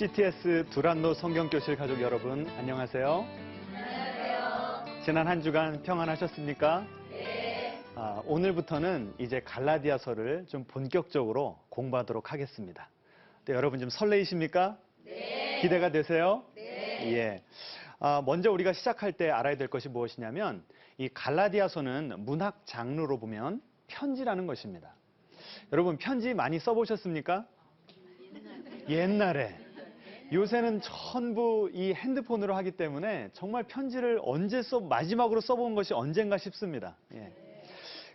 CTS 두란노 성경교실 가족 여러분, 안녕하세요. 안녕하세요. 지난 한 주간 평안하셨습니까? 네. 오늘부터는 이제 갈라디아서를 좀 본격적으로 공부하도록 하겠습니다. 네, 여러분 좀 설레이십니까? 네. 기대가 되세요? 네. 예. 먼저 우리가 시작할 때 알아야 될 것이 무엇이냐면 이 갈라디아서는 문학 장르로 보면 편지라는 것입니다. 여러분 편지 많이 써보셨습니까? 옛날에. 요새는 전부 이 핸드폰으로 하기 때문에 정말 편지를 마지막으로 써본 것이 언젠가 싶습니다. 예.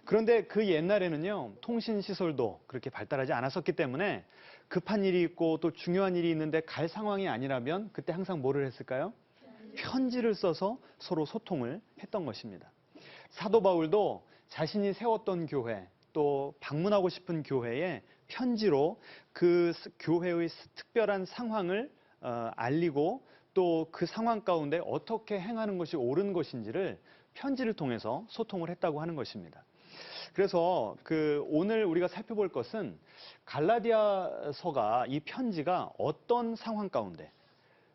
그런데 그 옛날에는요, 통신시설도 그렇게 발달하지 않았었기 때문에 급한 일이 있고 또 중요한 일이 있는데 갈 상황이 아니라면 그때 항상 뭐를 했을까요? 편지를 써서 서로 소통을 했던 것입니다. 사도 바울도 자신이 세웠던 교회, 또 방문하고 싶은 교회에 편지로 그 교회의 특별한 상황을 알리고 또 그 상황 가운데 어떻게 행하는 것이 옳은 것인지를 편지를 통해서 소통을 했다고 하는 것입니다. 그래서 오늘 우리가 살펴볼 것은 갈라디아서가 이 편지가 어떤 상황 가운데,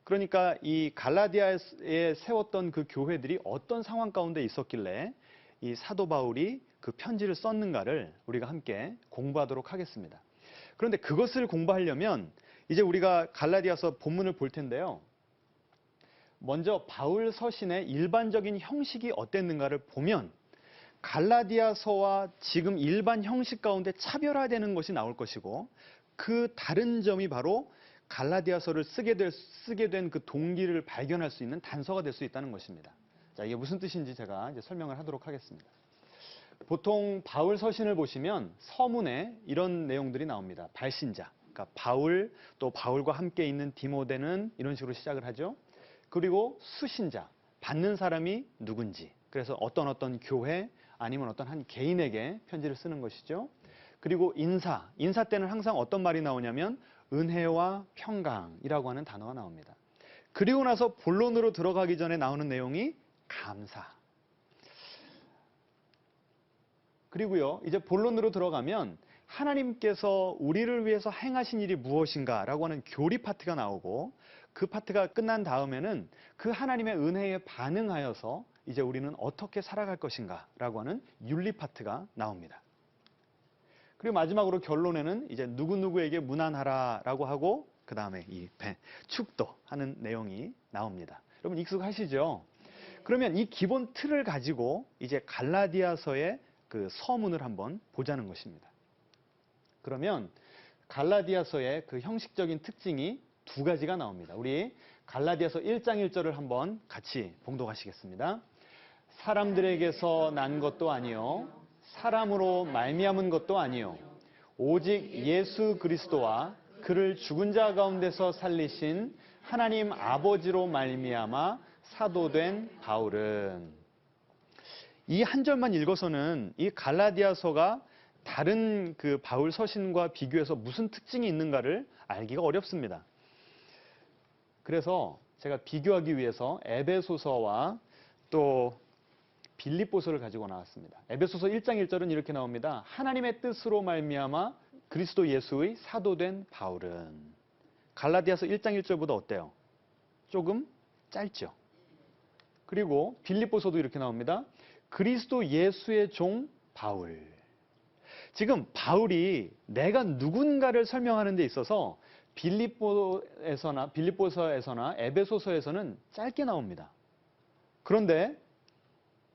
그러니까 이 갈라디아에 세웠던 그 교회들이 어떤 상황 가운데 있었길래 이 사도 바울이 그 편지를 썼는가를 우리가 함께 공부하도록 하겠습니다. 그런데 그것을 공부하려면 이제 우리가 갈라디아서 본문을 볼 텐데요. 먼저 바울 서신의 일반적인 형식이 어땠는가를 보면 갈라디아서와 지금 일반 형식 가운데 차별화되는 것이 나올 것이고, 그 다른 점이 바로 갈라디아서를 쓰게 된 그 동기를 발견할 수 있는 단서가 될 수 있다는 것입니다. 자, 이게 무슨 뜻인지 제가 이제 설명을 하도록 하겠습니다. 보통 바울 서신을 보시면 서문에 이런 내용들이 나옵니다. 발신자, 그러니까 바울, 또 바울과 함께 있는 디모데는 이런 식으로 시작을 하죠. 그리고 수신자, 받는 사람이 누군지, 그래서 어떤 교회 아니면 어떤 한 개인에게 편지를 쓰는 것이죠. 그리고 인사 때는 항상 어떤 말이 나오냐면 은혜와 평강이라고 하는 단어가 나옵니다. 그리고 나서 본론으로 들어가기 전에 나오는 내용이 감사. 그리고요, 이제 본론으로 들어가면 하나님께서 우리를 위해서 행하신 일이 무엇인가 라고 하는 교리 파트가 나오고, 그 파트가 끝난 다음에는 그 하나님의 은혜에 반응하여서 이제 우리는 어떻게 살아갈 것인가 라고 하는 윤리 파트가 나옵니다. 그리고 마지막으로 결론에는 이제 누구누구에게 문안하라 라고 하고, 그 다음에 축도하는 내용이 나옵니다. 여러분 익숙하시죠? 그러면 이 기본 틀을 가지고 이제 갈라디아서의 그 서문을 한번 보자는 것입니다. 그러면 갈라디아서의 그 형식적인 특징이 두 가지가 나옵니다. 우리 갈라디아서 1장 1절을 한번 같이 봉독하시겠습니다. 사람들에게서 난 것도 아니요 사람으로 말미암은 것도 아니요 오직 예수 그리스도와 그를 죽은 자 가운데서 살리신 하나님 아버지로 말미암아 사도된 바울은. 이 한 절만 읽어서는 이 갈라디아서가 다른 그 바울 서신과 비교해서 무슨 특징이 있는가를 알기가 어렵습니다. 그래서 제가 비교하기 위해서 에베소서와 또 빌립보서를 가지고 나왔습니다. 에베소서 1장 1절은 이렇게 나옵니다. 하나님의 뜻으로 말미암아 그리스도 예수의 사도된 바울은. 갈라디아서 1장 1절보다 어때요? 조금 짧죠. 그리고 빌립보서도 이렇게 나옵니다. 그리스도 예수의 종 바울. 지금 바울이 내가 누군가를 설명하는 데 있어서 빌립보서에서나 에베소서에서는 짧게 나옵니다. 그런데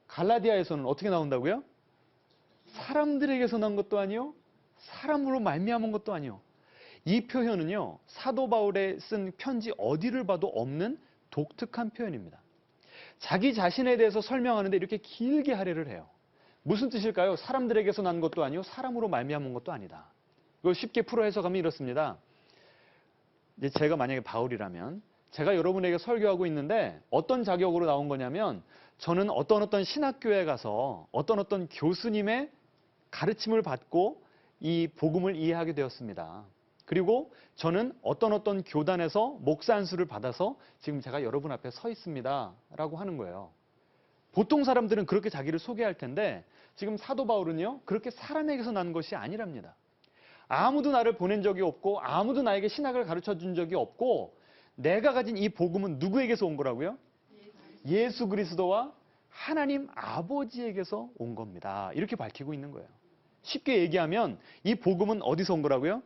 갈라디아에서는 어떻게 나온다고요? 사람들에게서 난 것도 아니요 사람으로 말미암은 것도 아니요. 이 표현은요, 사도 바울의 쓴 편지 어디를 봐도 없는 독특한 표현입니다. 자기 자신에 대해서 설명하는데 이렇게 길게 할애를 해요. 무슨 뜻일까요? 사람들에게서 난 것도 아니요 사람으로 말미암은 것도 아니다. 이걸 쉽게 풀어 해석하면 이렇습니다. 이제 제가 만약에 바울이라면 제가 여러분에게 설교하고 있는데 어떤 자격으로 나온 거냐면, 저는 어떤 신학교에 가서 어떤 교수님의 가르침을 받고 이 복음을 이해하게 되었습니다. 그리고 저는 어떤 교단에서 목사 안수를 받아서 지금 제가 여러분 앞에 서 있습니다 라고 하는 거예요. 보통 사람들은 그렇게 자기를 소개할 텐데 지금 사도 바울은요, 그렇게 사람에게서 난 것이 아니랍니다. 아무도 나를 보낸 적이 없고 아무도 나에게 신학을 가르쳐 준 적이 없고 내가 가진 이 복음은 누구에게서 온 거라고요? 예수 그리스도와 하나님 아버지에게서 온 겁니다. 이렇게 밝히고 있는 거예요. 쉽게 얘기하면 이 복음은 어디서 온 거라고요?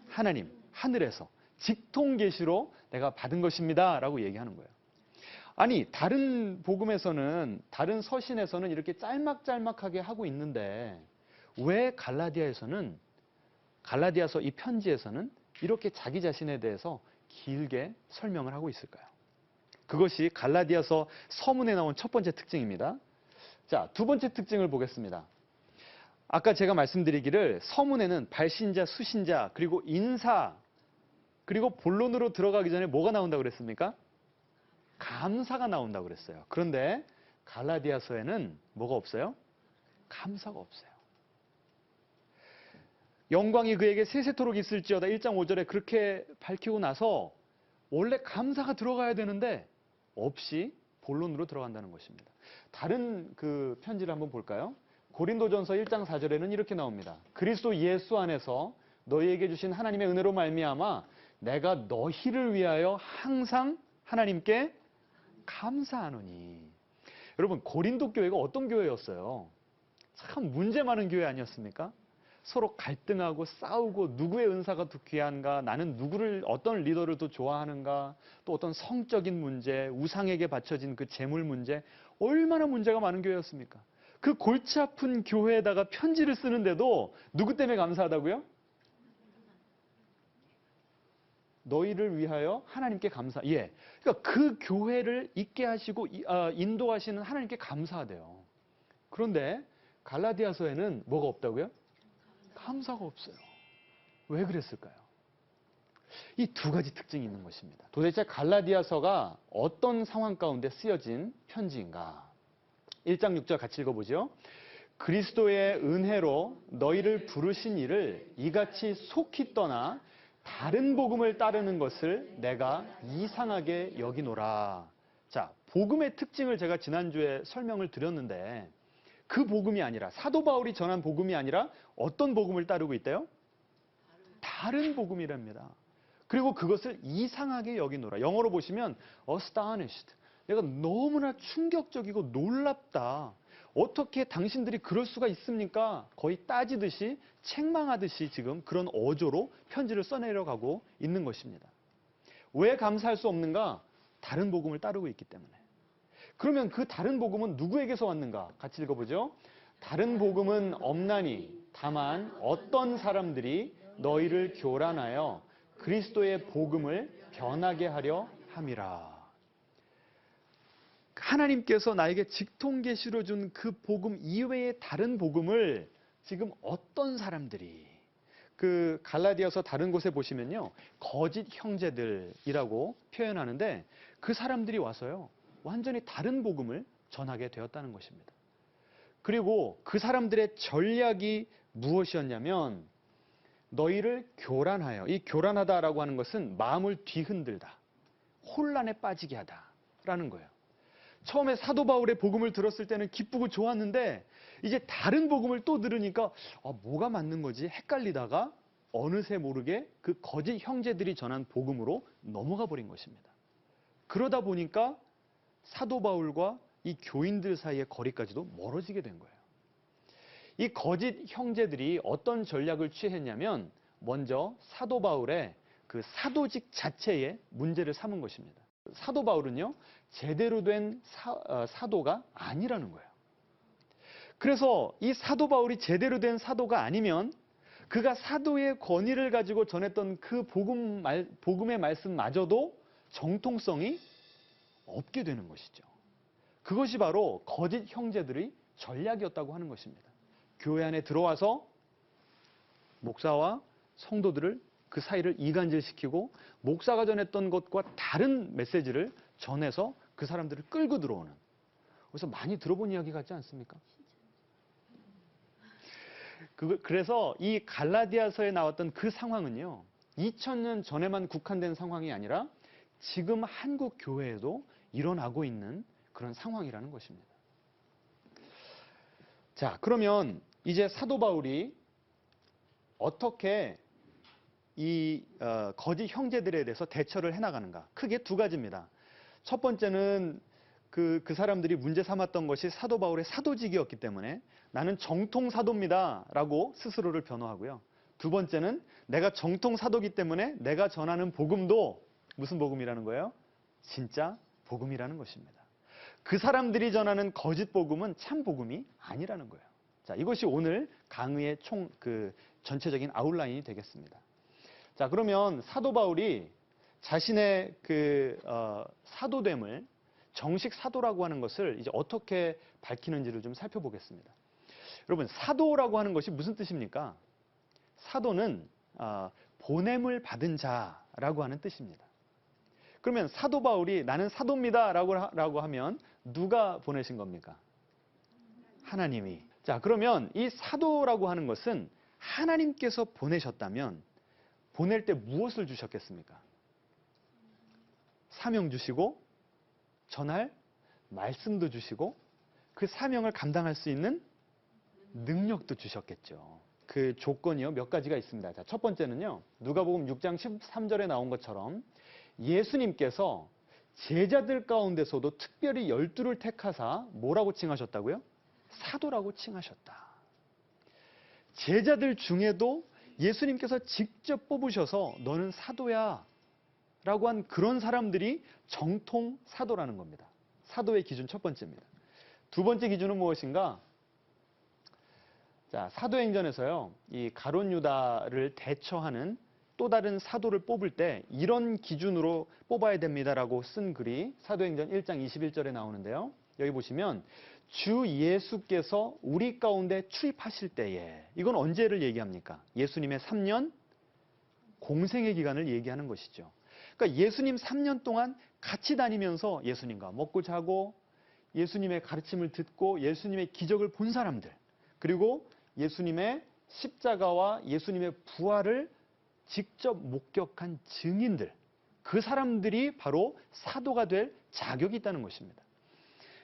하나님, 하늘에서 직통 계시로 내가 받은 것입니다. 라고 얘기하는 거예요. 아니, 다른 복음에서는, 다른 서신에서는 이렇게 짤막짤막하게 하고 있는데 왜 갈라디아서 이 편지에서는 이렇게 자기 자신에 대해서 길게 설명을 하고 있을까요? 그것이 갈라디아서 서문에 나온 첫 번째 특징입니다. 자, 두 번째 특징을 보겠습니다. 아까 제가 말씀드리기를 서문에는 발신자, 수신자, 그리고 인사, 그리고 본론으로 들어가기 전에 뭐가 나온다고 그랬습니까? 감사가 나온다고 그랬어요. 그런데 갈라디아서에는 뭐가 없어요? 감사가 없어요. 영광이 그에게 세세토록 있을지어다 1장 5절에 그렇게 밝히고 나서 원래 감사가 들어가야 되는데 없이 본론으로 들어간다는 것입니다. 다른 그 편지를 한번 볼까요? 고린도전서 1장 4절에는 이렇게 나옵니다. 그리스도 예수 안에서 너희에게 주신 하나님의 은혜로 말미암아 내가 너희를 위하여 항상 하나님께 감사하노니. 여러분, 고린도 교회가 어떤 교회였어요? 참 문제 많은 교회 아니었습니까? 서로 갈등하고 싸우고 누구의 은사가 더 귀한가, 나는 누구를, 어떤 리더를 더 좋아하는가, 또 어떤 성적인 문제, 우상에게 바쳐진 그 재물 문제, 얼마나 문제가 많은 교회였습니까? 그 골치 아픈 교회에다가 편지를 쓰는데도 누구 때문에 감사하다고요? 너희를 위하여 하나님께 감사. 예. 그러니까 그 교회를 있게 하시고 인도하시는 하나님께 감사하대요. 그런데 갈라디아서에는 뭐가 없다고요? 감사가 없어요. 왜 그랬을까요? 이 두 가지 특징이 있는 것입니다. 도대체 갈라디아서가 어떤 상황 가운데 쓰여진 편지인가? 1장 6절 같이 읽어보죠. 그리스도의 은혜로 너희를 부르신 이를 이같이 속히 떠나 다른 복음을 따르는 것을 내가 이상하게 여기노라. 자, 복음의 특징을 제가 지난주에 설명을 드렸는데 그 복음이 아니라, 사도 바울이 전한 복음이 아니라 어떤 복음을 따르고 있대요? 다른 복음이랍니다. 그리고 그것을 이상하게 여기노라. 영어로 보시면 astonished. 내가 너무나 충격적이고 놀랍다. 어떻게 당신들이 그럴 수가 있습니까? 거의 따지듯이 책망하듯이 지금 그런 어조로 편지를 써내려가고 있는 것입니다. 왜 감사할 수 없는가? 다른 복음을 따르고 있기 때문에. 그러면 그 다른 복음은 누구에게서 왔는가? 같이 읽어보죠. 다른 복음은 없나니 다만 어떤 사람들이 너희를 교란하여 그리스도의 복음을 변하게 하려 함이라. 하나님께서 나에게 직통계시로 준 그 복음 이외의 다른 복음을 지금 어떤 사람들이, 그 갈라디아서 다른 곳에 보시면요, 거짓 형제들이라고 표현하는데 그 사람들이 와서요 완전히 다른 복음을 전하게 되었다는 것입니다. 그리고 그 사람들의 전략이 무엇이었냐면 너희를 교란하여, 이 교란하다라고 하는 것은 마음을 뒤흔들다, 혼란에 빠지게 하다라는 거예요. 처음에 사도 바울의 복음을 들었을 때는 기쁘고 좋았는데 이제 다른 복음을 또 들으니까 뭐가 맞는 거지 헷갈리다가 어느새 모르게 그 거짓 형제들이 전한 복음으로 넘어가 버린 것입니다. 그러다 보니까 사도 바울과 이 교인들 사이의 거리까지도 멀어지게 된 거예요. 이 거짓 형제들이 어떤 전략을 취했냐면 먼저 사도 바울의 그 사도직 자체에 문제를 삼은 것입니다. 사도 바울은요 제대로 된 사도가 아니라는 거예요. 그래서 이 사도 바울이 제대로 된 사도가 아니면 그가 사도의 권위를 가지고 전했던 그 복음의 말씀마저도 정통성이 없게 되는 것이죠. 그것이 바로 거짓 형제들의 전략이었다고 하는 것입니다. 교회 안에 들어와서 목사와 성도들을 그 사이를 이간질시키고 목사가 전했던 것과 다른 메시지를 전해서 그 사람들을 끌고 들어오는, 그래서 많이 들어본 이야기 같지 않습니까? 그래서 이 갈라디아서에 나왔던 그 상황은요 2000년 전에만 국한된 상황이 아니라 지금 한국 교회에도 일어나고 있는 그런 상황이라는 것입니다. 자, 그러면 이제 사도 바울이 어떻게 이 거짓 형제들에 대해서 대처를 해나가는가? 크게 두 가지입니다. 첫 번째는 그 사람들이 문제 삼았던 것이 사도 바울의 사도직이었기 때문에 나는 정통 사도입니다라고 스스로를 변호하고요. 두 번째는 내가 정통 사도기 때문에 내가 전하는 복음도 무슨 복음이라는 거예요? 진짜 복음이라는 것입니다. 그 사람들이 전하는 거짓 복음은 참 복음이 아니라는 거예요. 자, 이것이 오늘 강의의 전체적인 아웃라인이 되겠습니다. 자, 그러면 사도 바울이 자신의 사도됨을 정식 사도라고 하는 것을 이제 어떻게 밝히는지를 좀 살펴보겠습니다. 여러분, 사도라고 하는 것이 무슨 뜻입니까? 사도는 보냄을 받은 자라고 하는 뜻입니다. 그러면 사도 바울이 나는 사도입니다라고 하면 누가 보내신 겁니까? 하나님이. 자, 그러면 이 사도라고 하는 것은 하나님께서 보내셨다면 보낼 때 무엇을 주셨겠습니까? 사명 주시고 전할 말씀도 주시고 그 사명을 감당할 수 있는 능력도 주셨겠죠. 그 조건이요, 몇 가지가 있습니다. 자, 첫 번째는요, 누가복음 6장 13절에 나온 것처럼 예수님께서 제자들 가운데서도 특별히 12를 택하사 뭐라고 칭하셨다고요? 사도라고 칭하셨다. 제자들 중에도 예수님께서 직접 뽑으셔서 너는 사도야 라고 한 그런 사람들이 정통 사도라는 겁니다. 사도의 기준 첫 번째입니다. 두 번째 기준은 무엇인가? 자, 사도행전에서요, 이 가룟 유다를 대처하는 또 다른 사도를 뽑을 때 이런 기준으로 뽑아야 됩니다라고 쓴 글이 사도행전 1장 21절에 나오는데요. 여기 보시면 주 예수께서 우리 가운데 출입하실 때에, 이건 언제를 얘기합니까? 예수님의 3년 공생의 기간을 얘기하는 것이죠. 그러니까 예수님 3년 동안 같이 다니면서 예수님과 먹고 자고 예수님의 가르침을 듣고 예수님의 기적을 본 사람들, 그리고 예수님의 십자가와 예수님의 부활을 직접 목격한 증인들, 그 사람들이 바로 사도가 될 자격이 있다는 것입니다.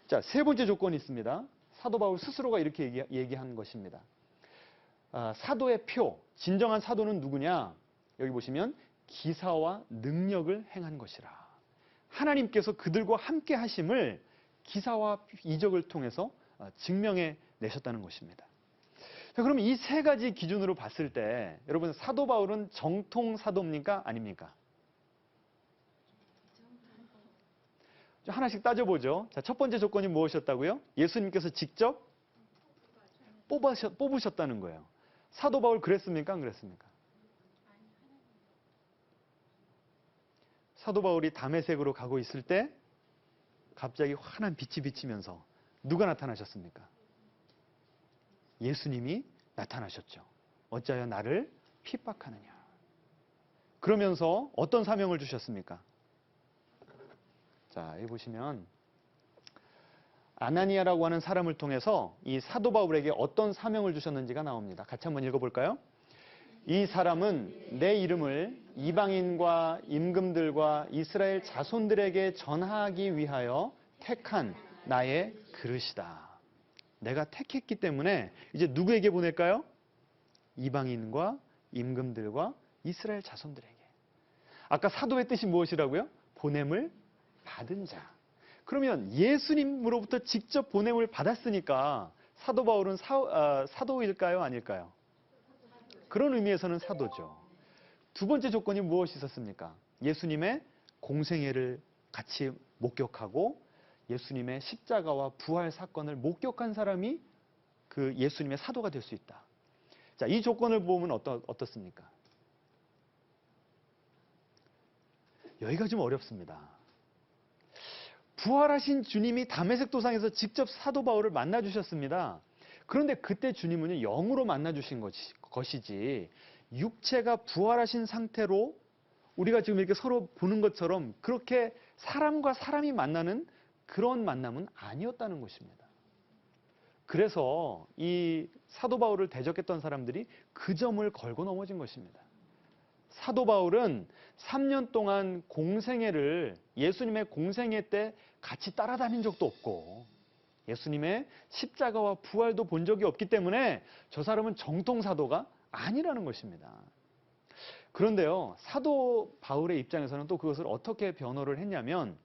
자, 세 번째 조건이 있습니다. 사도 바울 스스로가 이렇게 얘기한 것입니다. 사도의 표, 진정한 사도는 누구냐? 여기 보시면 기사와 능력을 행한 것이라. 하나님께서 그들과 함께 하심을 기사와 이적을 통해서 증명해 내셨다는 것입니다. 자, 그러면 이 세 가지 기준으로 봤을 때 여러분, 사도 바울은 정통 사도입니까? 아닙니까? 하나씩 따져보죠. 자, 첫 번째 조건이 무엇이었다고요? 예수님께서 직접 뽑으셨다는 거예요. 사도 바울 그랬습니까? 안 그랬습니까? 사도 바울이 다메섹으로 가고 있을 때 갑자기 환한 빛이 비치면서 누가 나타나셨습니까? 예수님이 나타나셨죠. 어찌하여 나를 핍박하느냐. 그러면서 어떤 사명을 주셨습니까? 자, 여기 보시면 아나니아라고 하는 사람을 통해서 이 사도 바울에게 어떤 사명을 주셨는지가 나옵니다. 같이 한번 읽어볼까요? 이 사람은 내 이름을 이방인과 임금들과 이스라엘 자손들에게 전하기 위하여 택한 나의 그릇이다. 내가 택했기 때문에 이제 누구에게 보낼까요? 이방인과 임금들과 이스라엘 자손들에게. 아까 사도의 뜻이 무엇이라고요? 보냄을 받은 자. 그러면 예수님으로부터 직접 보냄을 받았으니까 사도 바울은 사도일까요? 아닐까요? 그런 의미에서는 사도죠. 두 번째 조건이 무엇이 있었습니까? 예수님의 공생애를 같이 목격하고 예수님의 십자가와 부활 사건을 목격한 사람이 그 예수님의 사도가 될 수 있다. 자, 이 조건을 보면 어떻습니까? 여기가 좀 어렵습니다. 부활하신 주님이 다메섹 도상에서 직접 사도 바울을 만나 주셨습니다. 그런데 그때 주님은 영으로 만나 주신 것이지 육체가 부활하신 상태로 우리가 지금 이렇게 서로 보는 것처럼 그렇게 사람과 사람이 만나는 그런 만남은 아니었다는 것입니다. 그래서 이 사도 바울을 대적했던 사람들이 그 점을 걸고 넘어진 것입니다. 사도 바울은 3년 동안 공생애를 예수님의 공생애 때 같이 따라다닌 적도 없고 예수님의 십자가와 부활도 본 적이 없기 때문에 저 사람은 정통 사도가 아니라는 것입니다. 그런데요, 사도 바울의 입장에서는 또 그것을 어떻게 변호를 했냐면,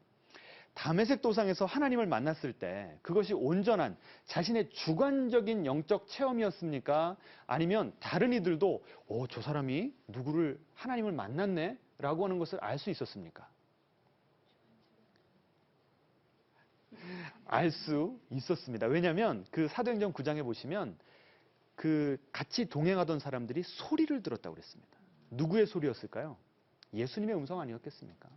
다메섹 도상에서 하나님을 만났을 때 그것이 온전한 자신의 주관적인 영적 체험이었습니까? 아니면 다른 이들도 저 사람이 누구를 하나님을 만났네? 라고 하는 것을 알 수 있었습니까? 알 수 있었습니다. 왜냐하면 그 사도행전 9장에 보시면 그 같이 동행하던 사람들이 소리를 들었다고 그랬습니다. 누구의 소리였을까요? 예수님의 음성 아니었겠습니까?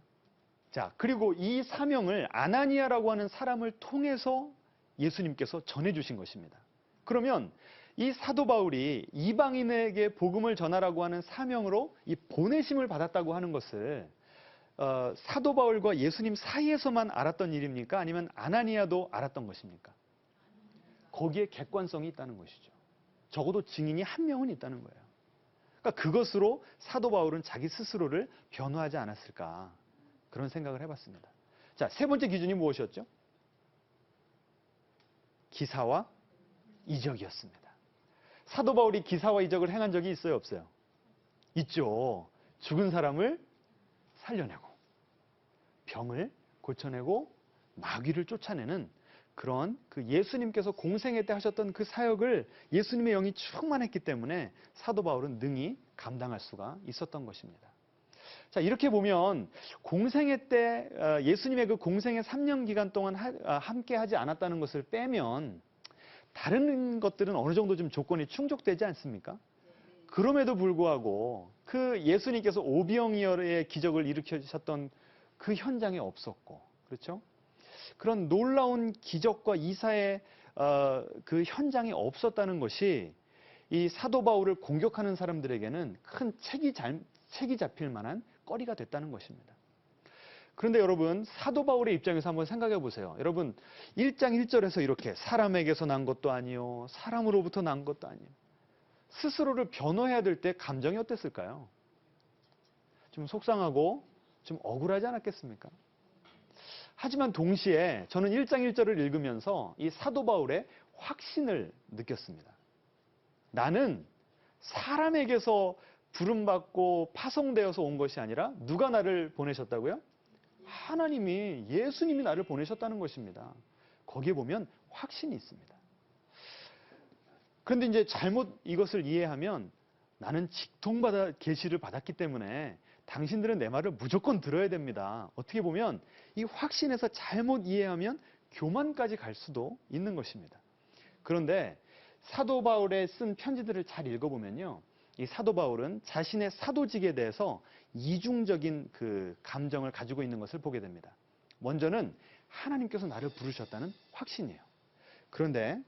자, 그리고 이 사명을 아나니아라고 하는 사람을 통해서 예수님께서 전해주신 것입니다. 그러면 이 사도 바울이 이방인에게 복음을 전하라고 하는 사명으로 이 보내심을 받았다고 하는 것을 사도 바울과 예수님 사이에서만 알았던 일입니까? 아니면 아나니아도 알았던 것입니까? 거기에 객관성이 있다는 것이죠. 적어도 증인이 한 명은 있다는 거예요. 그러니까 그것으로 사도 바울은 자기 스스로를 변호하지 않았을까? 그런 생각을 해봤습니다. 자, 세 번째 기준이 무엇이었죠? 기사와 이적이었습니다. 사도 바울이 기사와 이적을 행한 적이 있어요, 없어요? 있죠. 죽은 사람을 살려내고, 병을 고쳐내고, 마귀를 쫓아내는 그런 그 예수님께서 공생애 때 하셨던 그 사역을 예수님의 영이 충만했기 때문에 사도 바울은 능히 감당할 수가 있었던 것입니다. 자, 이렇게 보면 공생애 때 예수님의 그 공생애 3년 기간 동안 함께 하지 않았다는 것을 빼면 다른 것들은 어느 정도 좀 조건이 충족되지 않습니까? 그럼에도 불구하고 그 예수님께서 오병이어의 기적을 일으키셨던 그 현장에 없었고, 그렇죠? 그런 놀라운 기적과 이사의 그 현장에 없었다는 것이 이 사도 바울을 공격하는 사람들에게는 큰 책이 잡힐 만한 꺼리가 됐다는 것입니다. 그런데 여러분, 사도 바울의 입장에서 한번 생각해 보세요. 여러분, 1장 1절에서 이렇게 사람에게서 난 것도 아니요, 사람으로부터 난 것도 아니요. 스스로를 변호해야 될 때 감정이 어땠을까요? 좀 속상하고 좀 억울하지 않았겠습니까? 하지만 동시에 저는 1장 1절을 읽으면서 이 사도 바울의 확신을 느꼈습니다. 나는 사람에게서 부름받고 파송되어서 온 것이 아니라 누가 나를 보내셨다고요? 하나님이, 예수님이 나를 보내셨다는 것입니다. 거기에 보면 확신이 있습니다. 그런데 이제 잘못 이것을 이해하면 나는 직통받아 계시를 받았기 때문에 당신들은 내 말을 무조건 들어야 됩니다. 어떻게 보면 이 확신에서 잘못 이해하면 교만까지 갈 수도 있는 것입니다. 그런데 사도 바울의 쓴 편지들을 잘 읽어보면요, 이 사도 바울은 자신의 사도직에 대해서 이중적인 그 감정을 가지고 있는 것을 보게 됩니다. 먼저는 하나님께서 나를 부르셨다는 확신이에요. 그런데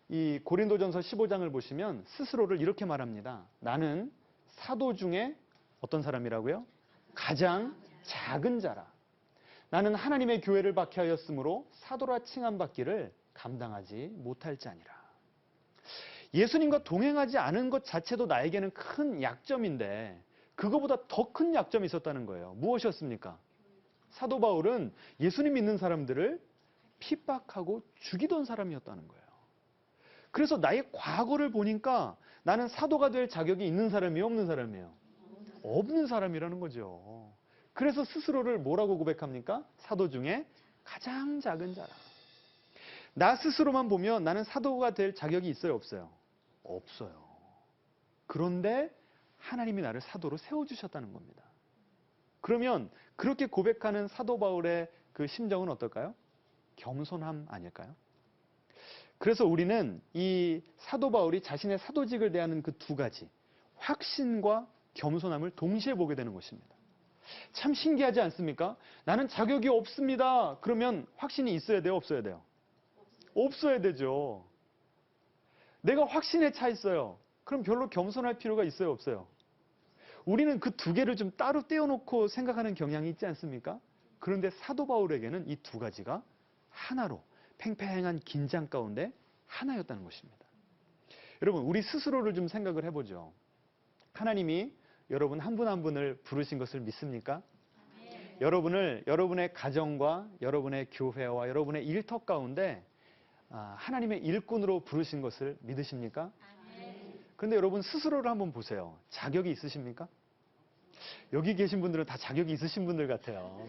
이 고린도전서 15장을 보시면 스스로를 이렇게 말합니다. 나는 사도 중에 어떤 사람이라고요? 가장 작은 자라. 나는 하나님의 교회를 박해하였으므로 사도라 칭함받기를 감당하지 못할 자니라. 예수님과 동행하지 않은 것 자체도 나에게는 큰 약점인데 그거보다 더 큰 약점이 있었다는 거예요. 무엇이었습니까? 사도 바울은 예수님 믿는 사람들을 핍박하고 죽이던 사람이었다는 거예요. 그래서 나의 과거를 보니까 나는 사도가 될 자격이 있는 사람이에요, 없는 사람이에요? 없는 사람이라는 거죠. 그래서 스스로를 뭐라고 고백합니까? 사도 중에 가장 작은 자라. 나 스스로만 보면 나는 사도가 될 자격이 있어요, 없어요? 없어요. 그런데 하나님이 나를 사도로 세워주셨다는 겁니다. 그러면 그렇게 고백하는 사도 바울의 그 심정은 어떨까요? 겸손함 아닐까요? 그래서 우리는 이 사도 바울이 자신의 사도직을 대하는 그 두 가지, 확신과 겸손함을 동시에 보게 되는 것입니다. 참 신기하지 않습니까? 나는 자격이 없습니다. 그러면 확신이 있어야 돼요, 없어야 돼요? 없어야 되죠. 내가 확신에 차 있어요. 그럼 별로 겸손할 필요가 있어요, 없어요? 우리는 그 두 개를 좀 따로 떼어놓고 생각하는 경향이 있지 않습니까? 그런데 사도 바울에게는 이 두 가지가 하나로 팽팽한 긴장 가운데 하나였다는 것입니다. 여러분, 우리 스스로를 좀 생각을 해보죠. 하나님이 여러분 한 분 한 분을 부르신 것을 믿습니까? 여러분을 여러분의 가정과 여러분의 교회와 여러분의 일터 가운데 하나님의 일꾼으로 부르신 것을 믿으십니까? 그런데 여러분 스스로를 한번 보세요. 자격이 있으십니까? 여기 계신 분들은 다 자격이 있으신 분들 같아요.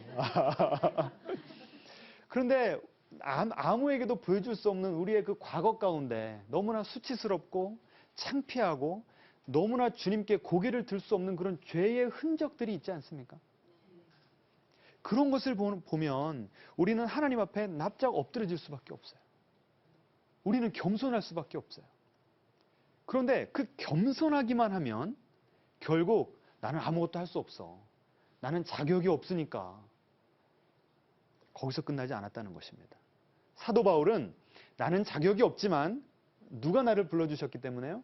그런데 아무에게도 보여줄 수 없는 우리의 그 과거 가운데 너무나 수치스럽고 창피하고 너무나 주님께 고개를 들 수 없는 그런 죄의 흔적들이 있지 않습니까? 그런 것을 보면 우리는 하나님 앞에 납작 엎드려질 수밖에 없어요. 우리는 겸손할 수밖에 없어요. 그런데 그 겸손하기만 하면 결국 나는 아무것도 할 수 없어. 나는 자격이 없으니까. 거기서 끝나지 않았다는 것입니다. 사도 바울은 나는 자격이 없지만 누가 나를 불러주셨기 때문에요?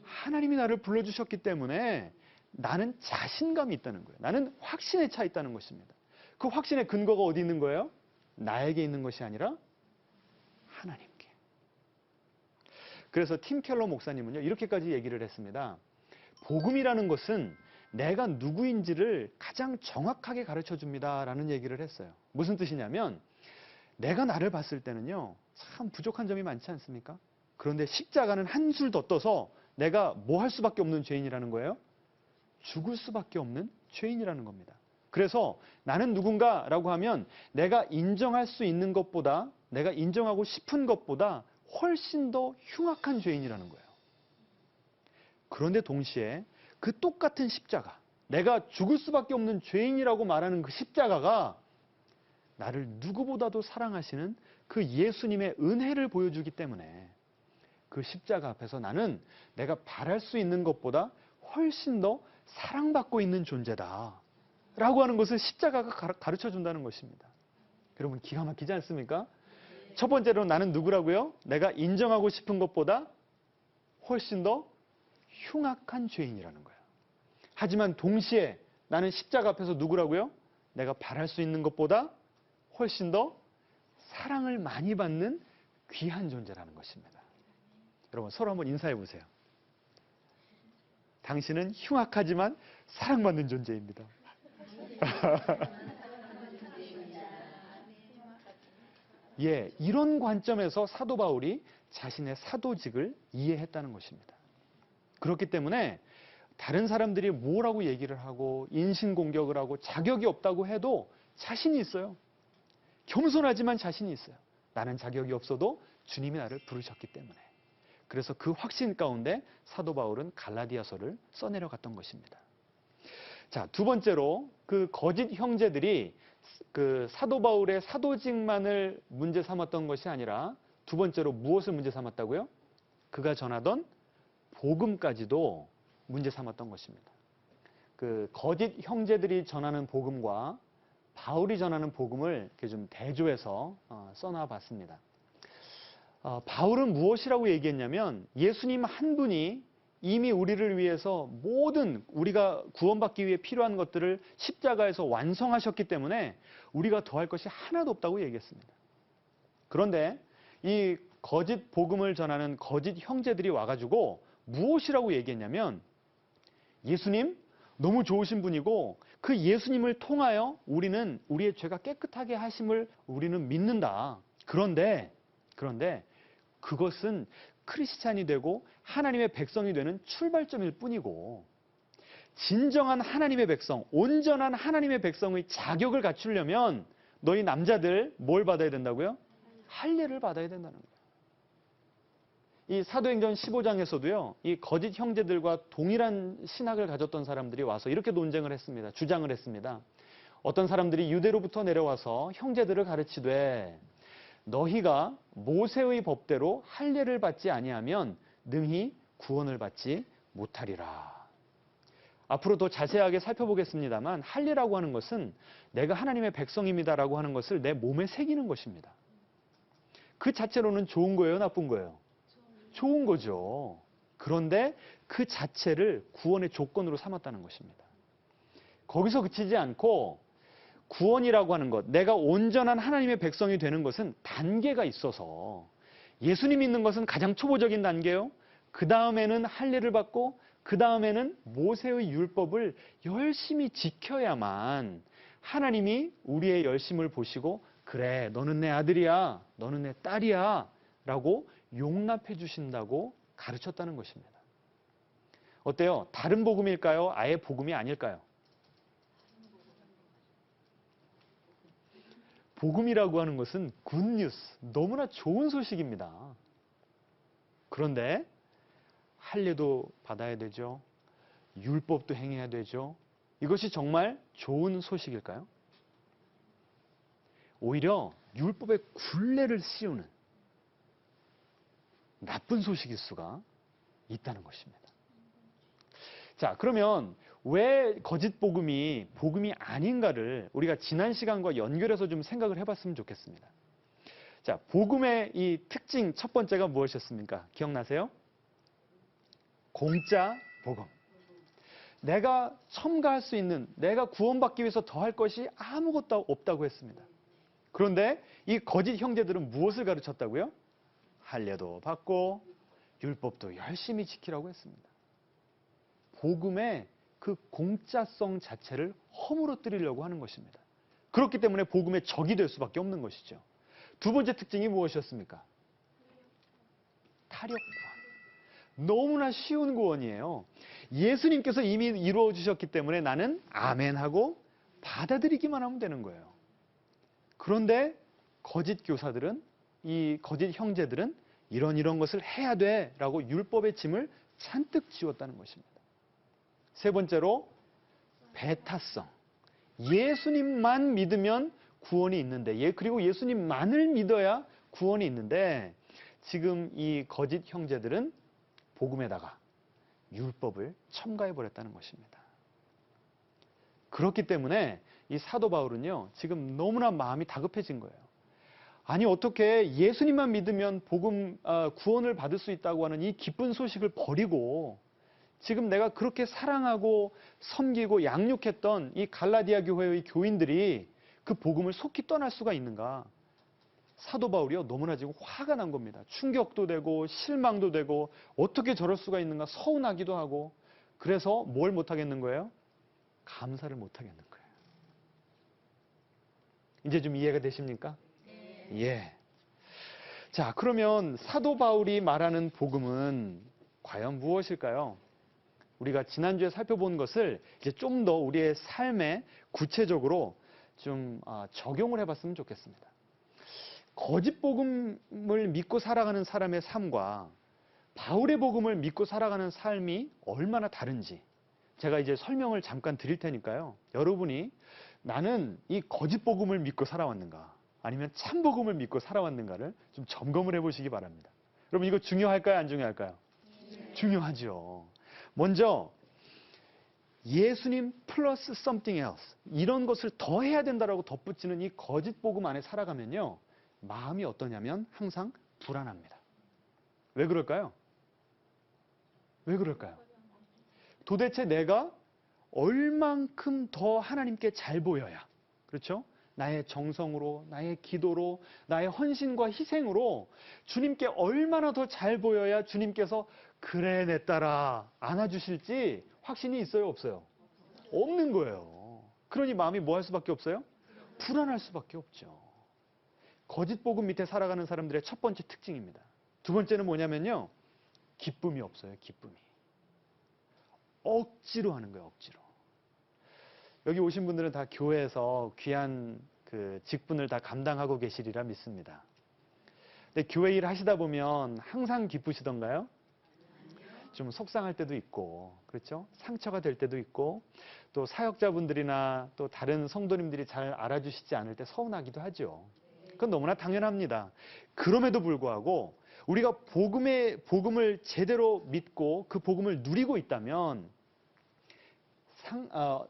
하나님이 나를 불러주셨기 때문에 나는 자신감이 있다는 거예요. 나는 확신에 차 있다는 것입니다. 그 확신의 근거가 어디 있는 거예요? 나에게 있는 것이 아니라 하나님께. 그래서 팀 켈러 목사님은요, 이렇게까지 얘기를 했습니다. 복음이라는 것은 내가 누구인지를 가장 정확하게 가르쳐 줍니다. 라는 얘기를 했어요. 무슨 뜻이냐면, 내가 나를 봤을 때는요, 참 부족한 점이 많지 않습니까? 그런데 십자가는 한술 더 떠서 내가 뭐 할 수밖에 없는 죄인이라는 거예요? 죽을 수밖에 없는 죄인이라는 겁니다. 그래서 나는 누군가라고 하면 내가 인정할 수 있는 것보다, 내가 인정하고 싶은 것보다 훨씬 더 흉악한 죄인이라는 거예요. 그런데 동시에 그 똑같은 십자가, 내가 죽을 수밖에 없는 죄인이라고 말하는 그 십자가가 나를 누구보다도 사랑하시는 그 예수님의 은혜를 보여주기 때문에 그 십자가 앞에서 나는 내가 바랄 수 있는 것보다 훨씬 더 사랑받고 있는 존재다 라고 하는 것을 십자가가 가르쳐 준다는 것입니다. 여러분 기가 막히지 않습니까? 첫 번째로 나는 누구라고요? 내가 인정하고 싶은 것보다 훨씬 더 흉악한 죄인이라는 거예요. 하지만 동시에 나는 십자가 앞에서 누구라고요? 내가 바랄 수 있는 것보다 훨씬 더 사랑을 많이 받는 귀한 존재라는 것입니다. 여러분 서로 한번 인사해 보세요. 당신은 흉악하지만 사랑받는 존재입니다. 예, 이런 관점에서 사도 바울이 자신의 사도직을 이해했다는 것입니다. 그렇기 때문에 다른 사람들이 뭐라고 얘기를 하고 인신공격을 하고 자격이 없다고 해도 자신이 있어요. 겸손하지만 자신이 있어요. 나는 자격이 없어도 주님이 나를 부르셨기 때문에. 그래서 그 확신 가운데 사도 바울은 갈라디아서를 써내려갔던 것입니다. 자, 두 번째로 그 거짓 형제들이 그 사도 바울의 사도직만을 문제 삼았던 것이 아니라 두 번째로 무엇을 문제 삼았다고요? 그가 전하던 복음까지도 문제 삼았던 것입니다. 그 거짓 형제들이 전하는 복음과 바울이 전하는 복음을 이렇게 좀 대조해서 써놔 봤습니다. 바울은 무엇이라고 얘기했냐면 예수님 한 분이 이미 우리를 위해서 모든 우리가 구원받기 위해 필요한 것들을 십자가에서 완성하셨기 때문에 우리가 더할 것이 하나도 없다고 얘기했습니다. 그런데 이 거짓 복음을 전하는 거짓 형제들이 와가지고 무엇이라고 얘기했냐면 예수님 너무 좋으신 분이고 그 예수님을 통하여 우리는 우리의 죄가 깨끗하게 하심을 우리는 믿는다. 그런데 그것은 크리스찬이 되고 하나님의 백성이 되는 출발점일 뿐이고 진정한 하나님의 백성, 온전한 하나님의 백성의 자격을 갖추려면 너희 남자들 뭘 받아야 된다고요? 할례를 받아야 된다는 거예요. 이 사도행전 15장에서도요. 이 거짓 형제들과 동일한 신학을 가졌던 사람들이 와서 이렇게 논쟁을 했습니다. 주장을 했습니다. 어떤 사람들이 유대로부터 내려와서 형제들을 가르치되 너희가 모세의 법대로 할례를 받지 아니하면 능히 구원을 받지 못하리라. 앞으로 더 자세하게 살펴보겠습니다만 할례라고 하는 것은 내가 하나님의 백성입니다라고 하는 것을 내 몸에 새기는 것입니다. 그 자체로는 좋은 거예요, 나쁜 거예요? 좋은 거죠. 그런데 그 자체를 구원의 조건으로 삼았다는 것입니다. 거기서 그치지 않고 구원이라고 하는 것, 내가 온전한 하나님의 백성이 되는 것은 단계가 있어서 예수님 믿는 것은 가장 초보적인 단계요. 그 다음에는 할례를 받고 그 다음에는 모세의 율법을 열심히 지켜야만 하나님이 우리의 열심을 보시고 그래 너는 내 아들이야 너는 내 딸이야 라고 용납해 주신다고 가르쳤다는 것입니다. 어때요? 다른 복음일까요? 아예 복음이 아닐까요? 복음이라고 하는 것은 굿뉴스, 너무나 좋은 소식입니다. 그런데 할례도 받아야 되죠. 율법도 행해야 되죠. 이것이 정말 좋은 소식일까요? 오히려 율법의 굴레를 씌우는 나쁜 소식일 수가 있다는 것입니다. 자, 그러면 왜 거짓 복음이 복음이 아닌가를 우리가 지난 시간과 연결해서 좀 생각을 해봤으면 좋겠습니다. 자, 복음의 이 특징 첫 번째가 무엇이었습니까? 기억나세요? 공짜 복음. 내가 첨가할 수 있는, 내가 구원받기 위해서 더할 것이 아무것도 없다고 했습니다. 그런데 이 거짓 형제들은 무엇을 가르쳤다고요? 할례도 받고 율법도 열심히 지키라고 했습니다. 복음의 그 공짜성 자체를 허물어뜨리려고 하는 것입니다. 그렇기 때문에 복음의 적이 될 수밖에 없는 것이죠. 두 번째 특징이 무엇이었습니까? 타력 구원. 너무나 쉬운 구원이에요. 예수님께서 이미 이루어 주셨기 때문에 나는 아멘하고 받아들이기만 하면 되는 거예요. 그런데 거짓 교사들은, 이 거짓 형제들은 이런 것을 해야 돼라고 율법의 짐을 잔뜩 지웠다는 것입니다. 세 번째로 배타성. 예수님만 믿으면 구원이 있는데, 그리고 예수님만을 믿어야 구원이 있는데, 지금 이 거짓 형제들은 복음에다가 율법을 첨가해버렸다는 것입니다. 그렇기 때문에 이 사도 바울은요, 지금 너무나 마음이 다급해진 거예요. 아니, 어떻게 예수님만 믿으면 구원을 받을 수 있다고 하는 이 기쁜 소식을 버리고 지금 내가 그렇게 사랑하고 섬기고 양육했던 이 갈라디아 교회의 교인들이 그 복음을 속히 떠날 수가 있는가? 사도 바울이요, 너무나 지금 화가 난 겁니다. 충격도 되고 실망도 되고 어떻게 저럴 수가 있는가 서운하기도 하고, 그래서 뭘 못하겠는 거예요? 감사를 못하겠는 거예요. 이제 좀 이해가 되십니까? 예. 자, 그러면 사도 바울이 말하는 복음은 과연 무엇일까요? 우리가 지난주에 살펴본 것을 이제 좀 더 우리의 삶에 구체적으로 좀 적용을 해봤으면 좋겠습니다. 거짓 복음을 믿고 살아가는 사람의 삶과 바울의 복음을 믿고 살아가는 삶이 얼마나 다른지 제가 이제 설명을 잠깐 드릴 테니까요. 여러분이 나는 이 거짓 복음을 믿고 살아왔는가 아니면 참 복음을 믿고 살아왔는가를 좀 점검을 해보시기 바랍니다. 여러분, 이거 중요할까요? 안 중요할까요? 중요하죠. 먼저 예수님 플러스 something else, 이런 것을 더 해야 된다라고 덧붙이는 이 거짓 복음 안에 살아가면요, 마음이 어떠냐면 항상 불안합니다. 왜 그럴까요? 왜 그럴까요? 도대체 내가 얼만큼 더 하나님께 잘 보여야, 그렇죠? 나의 정성으로, 나의 기도로, 나의 헌신과 희생으로 주님께 얼마나 더 잘 보여야 주님께서 그래 내 딸아 안아주실지 확신이 있어요, 없어요? 없는 거예요. 그러니 마음이 뭐 할 수밖에 없어요? 불안할 수밖에 없죠. 거짓 복음 밑에 살아가는 사람들의 첫 번째 특징입니다. 두 번째는 뭐냐면요, 기쁨이 없어요. 기쁨이. 억지로 하는 거예요. 억지로. 여기 오신 분들은 다 교회에서 귀한 그 직분을 다 감당하고 계시리라 믿습니다. 근데 교회 일 하시다 보면 항상 기쁘시던가요? 좀 속상할 때도 있고, 그렇죠? 상처가 될 때도 있고, 또 사역자분들이나 또 다른 성도님들이 잘 알아주시지 않을 때 서운하기도 하죠. 그건 너무나 당연합니다. 그럼에도 불구하고 우리가 복음을 제대로 믿고 그 복음을 누리고 있다면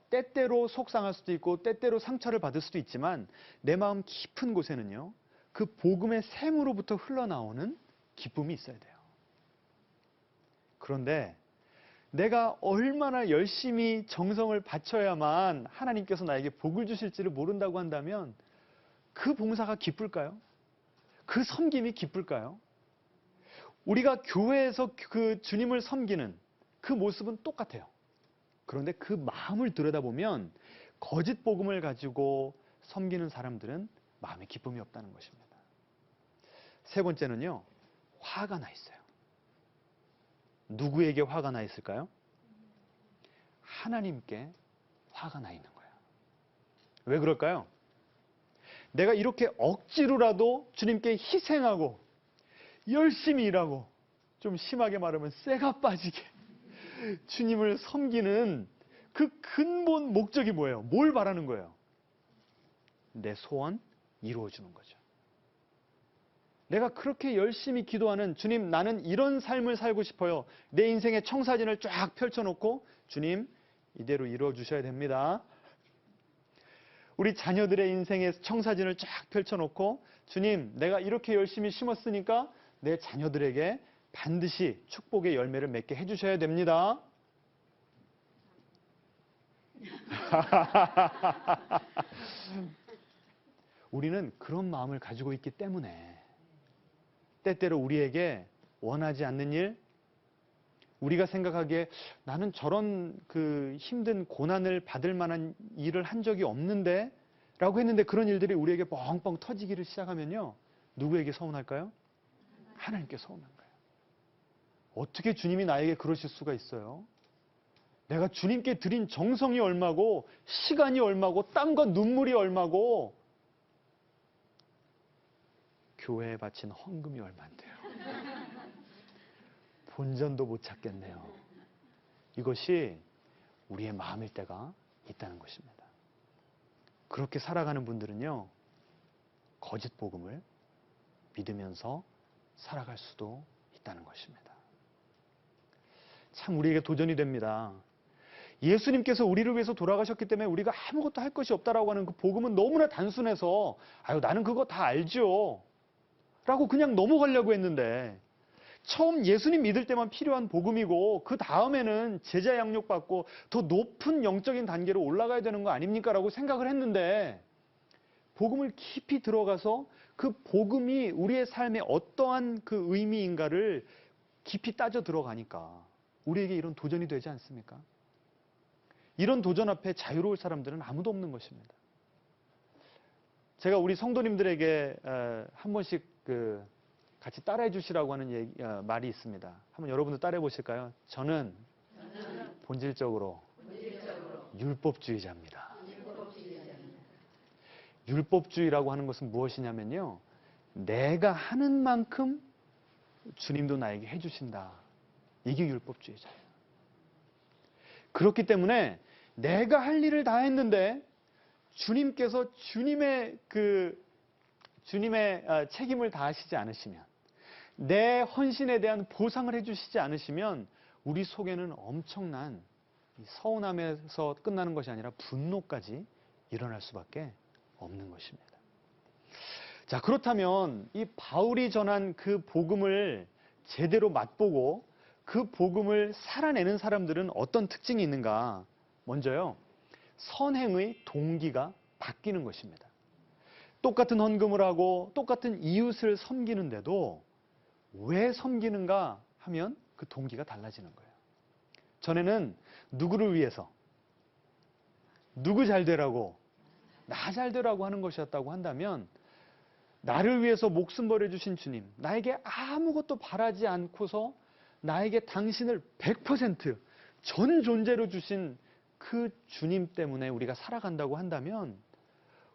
때때로 속상할 수도 있고 때때로 상처를 받을 수도 있지만 내 마음 깊은 곳에는요, 그 복음의 샘으로부터 흘러나오는 기쁨이 있어야 돼요. 그런데 내가 얼마나 열심히 정성을 바쳐야만 하나님께서 나에게 복을 주실지를 모른다고 한다면 그 봉사가 기쁠까요? 그 섬김이 기쁠까요? 우리가 교회에서 그 주님을 섬기는 그 모습은 똑같아요. 그런데 그 마음을 들여다보면 거짓 복음을 가지고 섬기는 사람들은 마음에 기쁨이 없다는 것입니다. 세 번째는요, 화가 나 있어요. 누구에게 화가 나 있을까요? 하나님께 화가 나 있는 거야. 왜 그럴까요? 내가 이렇게 억지로라도 주님께 희생하고 열심히 일하고 좀 심하게 말하면 쇠가 빠지게 주님을 섬기는 그 근본 목적이 뭐예요? 뭘 바라는 거예요? 내 소원 이루어주는 거죠. 내가 그렇게 열심히 기도하는 주님, 나는 이런 삶을 살고 싶어요. 내 인생의 청사진을 쫙 펼쳐놓고 주님 이대로 이루어주셔야 됩니다. 우리 자녀들의 인생의 청사진을 쫙 펼쳐놓고 주님, 내가 이렇게 열심히 심었으니까 내 자녀들에게 반드시 축복의 열매를 맺게 해주셔야 됩니다. 우리는 그런 마음을 가지고 있기 때문에 때때로 우리에게 원하지 않는 일, 우리가 생각하기에 나는 저런 그 힘든 고난을 받을 만한 일을 한 적이 없는데 라고 했는데 그런 일들이 우리에게 뻥뻥 터지기를 시작하면요. 누구에게 서운할까요? 하나님께 서운한 거예요. 어떻게 주님이 나에게 그러실 수가 있어요? 내가 주님께 드린 정성이 얼마고 시간이 얼마고 땀과 눈물이 얼마고 교회에 바친 헌금이 얼마인데요. 본전도 못 찾겠네요. 이것이 우리의 마음일 때가 있다는 것입니다. 그렇게 살아가는 분들은요. 거짓 복음을 믿으면서 살아갈 수도 있다는 것입니다. 참 우리에게 도전이 됩니다. 예수님께서 우리를 위해서 돌아가셨기 때문에 우리가 아무것도 할 것이 없다라고 하는 그 복음은 너무나 단순해서 아유 나는 그거 다 알죠. 라고 그냥 넘어가려고 했는데 처음 예수님 믿을 때만 필요한 복음이고 그 다음에는 제자 양육받고 더 높은 영적인 단계로 올라가야 되는 거 아닙니까? 라고 생각을 했는데 복음을 깊이 들어가서 그 복음이 우리의 삶에 어떠한 그 의미인가를 깊이 따져 들어가니까 우리에게 이런 도전이 되지 않습니까? 이런 도전 앞에 자유로울 사람들은 아무도 없는 것입니다. 제가 우리 성도님들에게 한 번씩 같이 따라해 주시라고 하는 말이 있습니다. 한번 여러분도 따라해 보실까요? 저는 본질적으로 율법주의자입니다. 율법주의라고 하는 것은 무엇이냐면요. 내가 하는 만큼 주님도 나에게 해주신다. 이게 율법주의자예요. 그렇기 때문에 내가 할 일을 다 했는데 주님께서 주님의 책임을 다하시지 않으시면 내 헌신에 대한 보상을 해주시지 않으시면 우리 속에는 엄청난 서운함에서 끝나는 것이 아니라 분노까지 일어날 수밖에 없는 것입니다. 자, 그렇다면 이 바울이 전한 그 복음을 제대로 맛보고 그 복음을 살아내는 사람들은 어떤 특징이 있는가? 먼저요. 선행의 동기가 바뀌는 것입니다. 똑같은 헌금을 하고 똑같은 이웃을 섬기는데도 왜 섬기는가 하면 그 동기가 달라지는 거예요. 전에는 누구를 위해서, 누구 잘 되라고, 나 잘 되라고 하는 것이었다고 한다면 나를 위해서 목숨 버려주신 주님, 나에게 아무것도 바라지 않고서 나에게 당신을 100% 전 존재로 주신 그 주님 때문에 우리가 살아간다고 한다면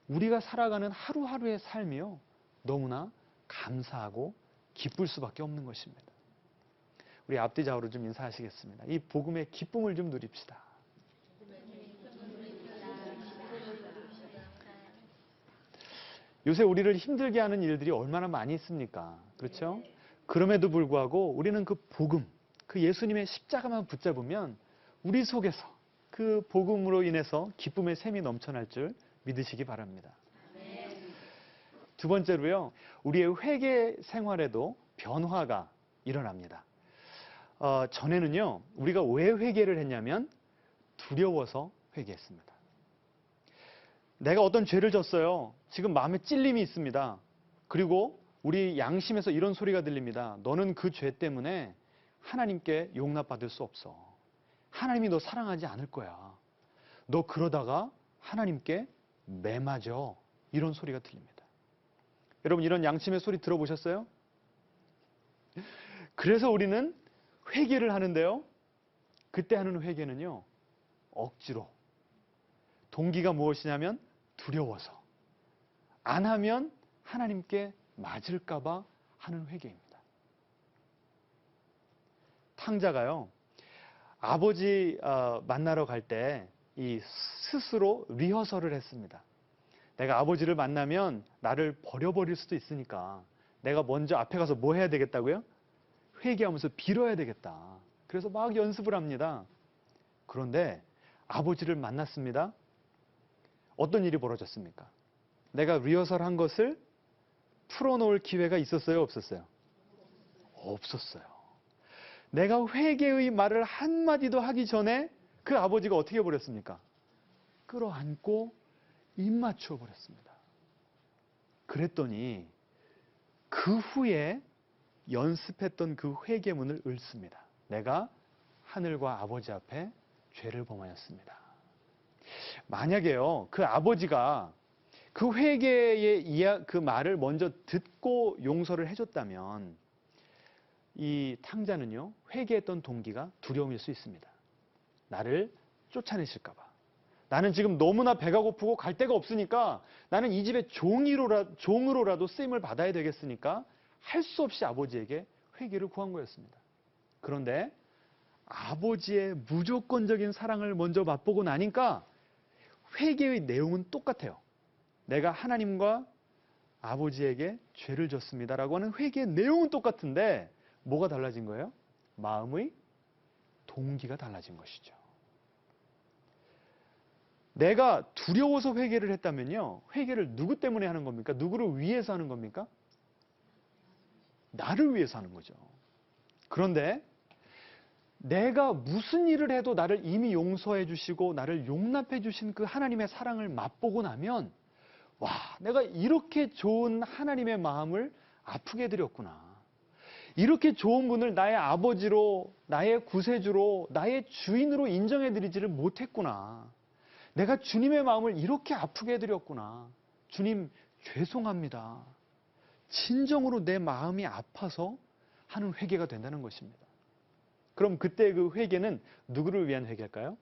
우리가 살아가는 하루하루의 삶이요. 너무나 감사하고 기쁠 수밖에 없는 것입니다. 우리 앞뒤 좌우로 좀 인사하시겠습니다. 이 복음의 기쁨을 좀 누립시다. 요새 우리를 힘들게 하는 일들이 얼마나 많이 있습니까? 그렇죠? 그럼에도 불구하고 우리는 그 복음, 그 예수님의 십자가만 붙잡으면 우리 속에서 그 복음으로 인해서 기쁨의 샘이 넘쳐날 줄 믿으시기 바랍니다. 두 번째로요, 우리의 회개 생활에도 변화가 일어납니다. 전에는요, 우리가 왜 회개를 했냐면 두려워서 회개했습니다. 내가 어떤 죄를 졌어요. 지금 마음에 찔림이 있습니다. 그리고 우리 양심에서 이런 소리가 들립니다. 너는 그 죄 때문에 하나님께 용납받을 수 없어. 하나님이 너 사랑하지 않을 거야. 너 그러다가 하나님께 매맞아. 이런 소리가 들립니다. 여러분 이런 양심의 소리 들어보셨어요? 그래서 우리는 회개를 하는데요. 그때 하는 회개는요. 억지로. 동기가 무엇이냐면 두려워서. 안 하면 하나님께 맞을까봐 하는 회개입니다. 탕자가요, 아버지 만나러 갈 때 이 스스로 리허설을 했습니다. 내가 아버지를 만나면 나를 버려버릴 수도 있으니까 내가 먼저 앞에 가서 뭐 해야 되겠다고요? 회개하면서 빌어야 되겠다. 그래서 막 연습을 합니다. 그런데 아버지를 만났습니다. 어떤 일이 벌어졌습니까? 내가 리허설한 것을 풀어놓을 기회가 있었어요? 없었어요? 없었어요. 내가 회개의 말을 한마디도 하기 전에 그 아버지가 어떻게 해버렸습니까? 끌어안고 입 맞춰 버렸습니다. 그랬더니 그 후에 연습했던 그 회개문을 읽습니다. 내가 하늘과 아버지 앞에 죄를 범하였습니다. 만약에요, 그 아버지가 그 회개의 그 말을 먼저 듣고 용서를 해줬다면 이 탕자는요, 회개했던 동기가 두려움일 수 있습니다. 나를 쫓아내실까봐. 나는 지금 너무나 배가 고프고 갈 데가 없으니까 나는 이 집의 종으로라도 쓰임을 받아야 되겠으니까 할 수 없이 아버지에게 회개를 구한 거였습니다. 그런데 아버지의 무조건적인 사랑을 먼저 맛보고 나니까 회개의 내용은 똑같아요. 내가 하나님과 아버지에게 죄를 졌습니다라고 하는 회개의 내용은 똑같은데 뭐가 달라진 거예요? 마음의 동기가 달라진 것이죠. 내가 두려워서 회개를 했다면요, 회개를 누구 때문에 하는 겁니까? 누구를 위해서 하는 겁니까? 나를 위해서 하는 거죠. 그런데 내가 무슨 일을 해도 나를 이미 용서해 주시고 나를 용납해 주신 그 하나님의 사랑을 맛보고 나면, 와, 내가 이렇게 좋은 하나님의 마음을 아프게 드렸구나. 이렇게 좋은 분을 나의 아버지로, 나의 구세주로, 나의 주인으로 인정해 드리지를 못했구나. 내가 주님의 마음을 이렇게 아프게 해드렸구나. 주님, 죄송합니다. 진정으로 내 마음이 아파서 하는 회개가 된다는 것입니다. 그럼 그때 그 회개는 누구를 위한 회개일까요?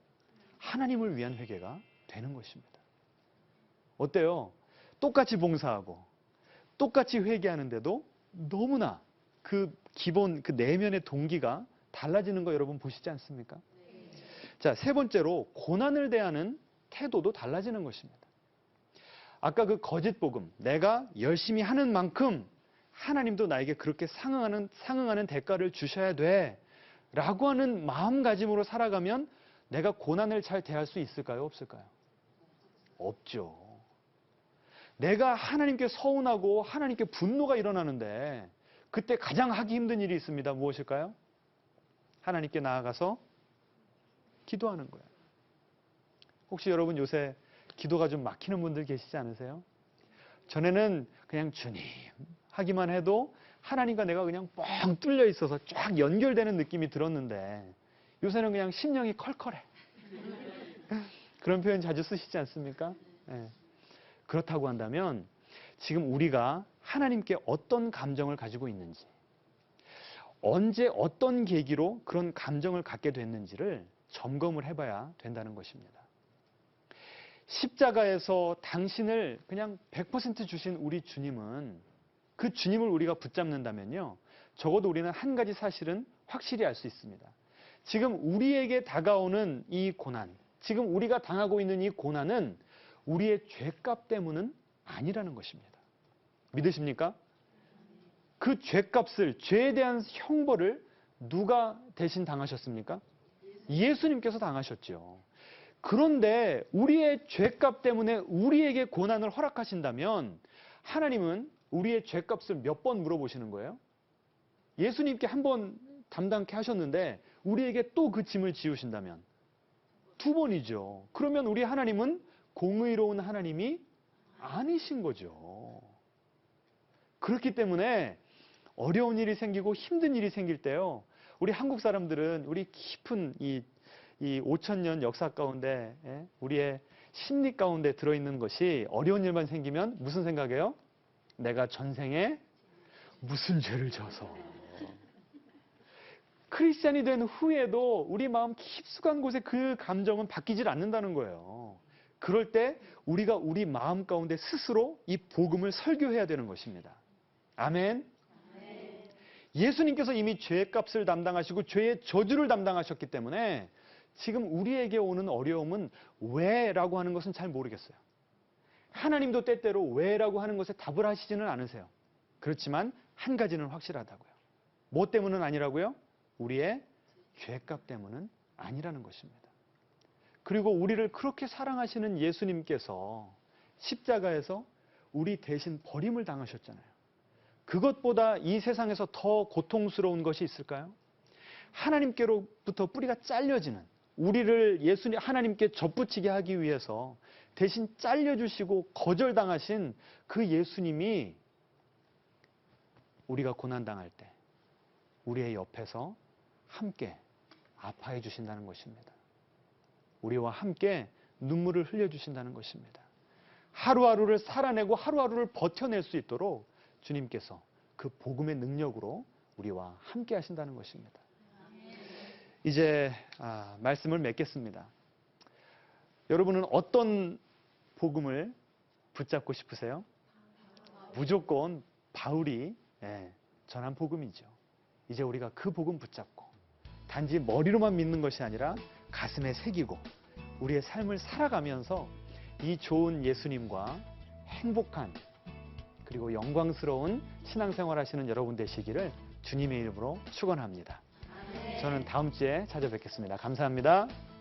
하나님을 위한 회개가 되는 것입니다. 어때요? 똑같이 봉사하고 똑같이 회개하는데도 너무나 그 기본, 그 내면의 동기가 달라지는 거 여러분 보시지 않습니까? 자, 세 번째로 고난을 대하는 태도도 달라지는 것입니다. 아까 그 거짓 복음, 내가 열심히 하는 만큼 하나님도 나에게 그렇게 상응하는 대가를 주셔야 돼 라고 하는 마음가짐으로 살아가면 내가 고난을 잘 대할 수 있을까요? 없을까요? 없죠. 내가 하나님께 서운하고 하나님께 분노가 일어나는데 그때 가장 하기 힘든 일이 있습니다. 무엇일까요? 하나님께 나아가서 기도하는 거예요. 혹시 여러분 요새 기도가 좀 막히는 분들 계시지 않으세요? 전에는 그냥 주님 하기만 해도 하나님과 내가 그냥 뻥 뚫려 있어서 쫙 연결되는 느낌이 들었는데 요새는 그냥 심령이 컬컬해. 그런 표현 자주 쓰시지 않습니까? 네. 그렇다고 한다면 지금 우리가 하나님께 어떤 감정을 가지고 있는지, 언제 어떤 계기로 그런 감정을 갖게 됐는지를 점검을 해봐야 된다는 것입니다. 십자가에서 당신을 그냥 100% 주신 우리 주님은, 그 주님을 우리가 붙잡는다면요, 적어도 우리는 한 가지 사실은 확실히 알 수 있습니다. 지금 우리에게 다가오는 이 고난, 지금 우리가 당하고 있는 이 고난은 우리의 죄값 때문은 아니라는 것입니다. 믿으십니까? 그 죄값을, 죄에 대한 형벌을 누가 대신 당하셨습니까? 예수님께서 당하셨죠. 그런데 우리의 죄값 때문에 우리에게 고난을 허락하신다면 하나님은 우리의 죄값을 몇 번 물어보시는 거예요? 예수님께 한 번 담당케 하셨는데 우리에게 또 그 짐을 지우신다면 2번이죠. 그러면 우리 하나님은 공의로운 하나님이 아니신 거죠. 그렇기 때문에 어려운 일이 생기고 힘든 일이 생길 때요, 우리 한국 사람들은 우리 깊은 이 5,000년 역사 가운데 우리의 심리 가운데 들어있는 것이, 어려운 일만 생기면 무슨 생각이에요? 내가 전생에 무슨 죄를 져서. 크리스찬이 된 후에도 우리 마음 깊숙한 곳에 그 감정은 바뀌질 않는다는 거예요. 그럴 때 우리가 우리 마음 가운데 스스로 이 복음을 설교해야 되는 것입니다. 아멘. 예수님께서 이미 죄의 값을 담당하시고 죄의 저주를 담당하셨기 때문에 지금 우리에게 오는 어려움은 왜라고 하는 것은 잘 모르겠어요. 하나님도 때때로 왜라고 하는 것에 답을 하시지는 않으세요. 그렇지만 한 가지는 확실하다고요. 뭐 때문은 아니라고요? 우리의 죄값 때문은 아니라는 것입니다. 그리고 우리를 그렇게 사랑하시는 예수님께서 십자가에서 우리 대신 버림을 당하셨잖아요. 그것보다 이 세상에서 더 고통스러운 것이 있을까요? 하나님께로부터 뿌리가 잘려지는, 우리를 하나님께 접붙이게 하기 위해서 대신 잘려주시고 거절당하신 그 예수님이 우리가 고난당할 때 우리의 옆에서 함께 아파해 주신다는 것입니다. 우리와 함께 눈물을 흘려주신다는 것입니다. 하루하루를 살아내고 하루하루를 버텨낼 수 있도록 주님께서 그 복음의 능력으로 우리와 함께 하신다는 것입니다. 이제 말씀을 맺겠습니다. 여러분은 어떤 복음을 붙잡고 싶으세요? 무조건 바울이 전한 복음이죠. 이제 우리가 그 복음 붙잡고 단지 머리로만 믿는 것이 아니라 가슴에 새기고 우리의 삶을 살아가면서 이 좋은 예수님과 행복한 그리고 영광스러운 신앙생활 하시는 여러분 되시기를 주님의 이름으로 축원합니다. 저는 다음 주에 찾아뵙겠습니다. 감사합니다.